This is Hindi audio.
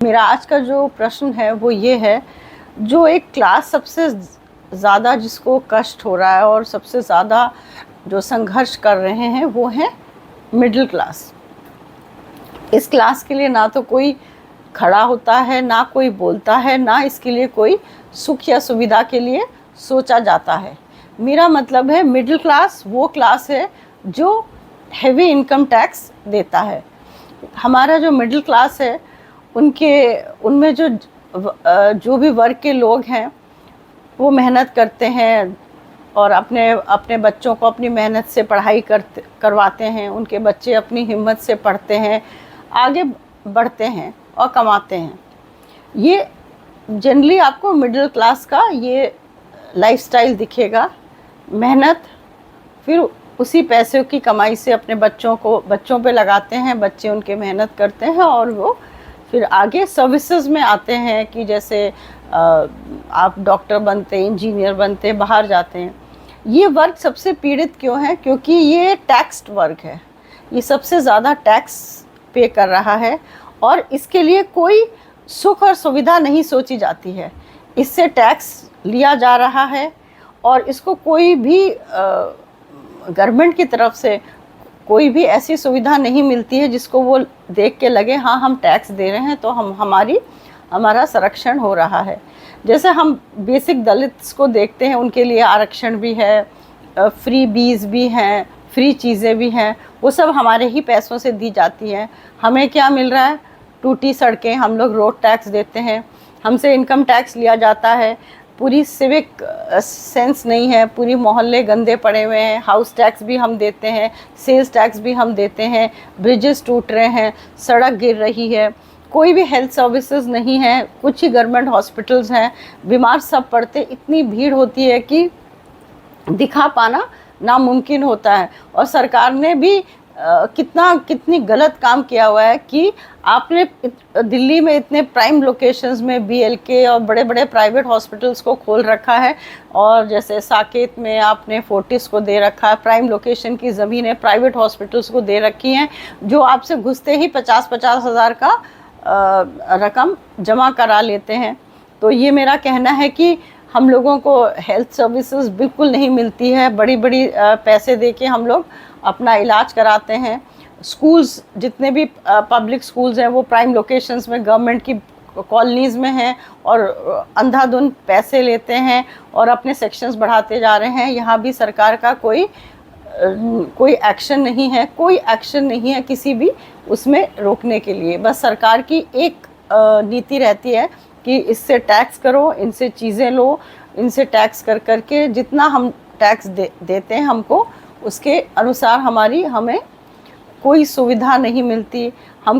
मेरा आज का जो प्रश्न है वो ये है, जो एक क्लास सबसे ज़्यादा जिसको कष्ट हो रहा है और सबसे ज़्यादा जो संघर्ष कर रहे हैं वो है मिडिल क्लास। इस क्लास के लिए ना तो कोई खड़ा होता है, ना कोई बोलता है, ना इसके लिए कोई सुख या सुविधा के लिए सोचा जाता है। मेरा मतलब है मिडिल क्लास वो क्लास है जो हेवी इनकम टैक्स देता है। हमारा जो मिडिल क्लास है उनमें जो भी वर्ग के लोग हैं वो मेहनत करते हैं और अपने अपने बच्चों को अपनी मेहनत से पढ़ाई करवाते हैं। उनके बच्चे अपनी हिम्मत से पढ़ते हैं, आगे बढ़ते हैं और कमाते हैं। ये जनरली आपको मिडिल क्लास का ये लाइफस्टाइल दिखेगा। मेहनत, फिर उसी पैसे की कमाई से अपने बच्चों पे लगाते हैं, बच्चे उनके मेहनत करते हैं और वो फिर आगे सर्विसेज में आते हैं कि जैसे आप डॉक्टर बनते, इंजीनियर बनते, बाहर जाते हैं। ये वर्ग सबसे पीड़ित क्यों है? क्योंकि ये टैक्स्ड वर्ग है, ये सबसे ज़्यादा टैक्स पे कर रहा है और इसके लिए कोई सुख और सुविधा नहीं सोची जाती है। इससे टैक्स लिया जा रहा है और इसको कोई भी गवर्नमेंट की तरफ से कोई भी ऐसी सुविधा नहीं मिलती है जिसको वो देख के लगे हाँ हम टैक्स दे रहे हैं तो हमारा संरक्षण हो रहा है। जैसे हम बेसिक दलित्स को देखते हैं, उनके लिए आरक्षण भी है, फ्री बीज भी हैं, फ्री चीज़ें भी हैं, वो सब हमारे ही पैसों से दी जाती हैं। हमें क्या मिल रहा है? टूटी सड़कें, हम लोग रोड टैक्स देते हैं, हमसे इनकम टैक्स लिया जाता है, पूरी सिविक सेंस नहीं है, पूरी मोहल्ले गंदे पड़े हुए हैं, हाउस टैक्स भी हम देते हैं, सेल्स टैक्स भी हम देते हैं, ब्रिजेस टूट रहे हैं, सड़क गिर रही है, कोई भी हेल्थ सर्विसेज नहीं है, कुछ ही गवर्नमेंट हॉस्पिटल्स हैं, बीमार सब पड़ते, इतनी भीड़ होती है कि दिखा पाना नामुमकिन होता है। और सरकार ने भी कितनी गलत काम किया हुआ है कि आपने दिल्ली में इतने प्राइम लोकेशंस में बीएलके और बड़े बड़े प्राइवेट हॉस्पिटल्स को खोल रखा है और जैसे साकेत में आपने फोर्टिस को दे रखा है, प्राइम लोकेशन की ज़मीनें प्राइवेट हॉस्पिटल्स को दे रखी हैं, जो आपसे घुसते ही 50-50 हज़ार का रकम जमा करा लेते हैं। तो ये मेरा कहना है कि हम लोगों को हेल्थ सर्विसेज बिल्कुल नहीं मिलती है, बड़ी बड़ी पैसे दे के हम लोग अपना इलाज कराते हैं। स्कूल्स, जितने भी पब्लिक स्कूल्स हैं वो प्राइम लोकेशंस में गवर्नमेंट की कॉलोनीज़ में हैं और अंधाधुंध पैसे लेते हैं और अपने सेक्शंस बढ़ाते जा रहे हैं। यहाँ भी सरकार का कोई एक्शन नहीं है, कोई एक्शन नहीं है किसी भी उसमें रोकने के लिए। बस सरकार की एक नीति रहती है कि इससे टैक्स करो, इनसे चीज़ें लो, इनसे टैक्स कर करके जितना हम टैक्स देते हैं हमको उसके अनुसार हमें कोई सुविधा नहीं मिलती। हम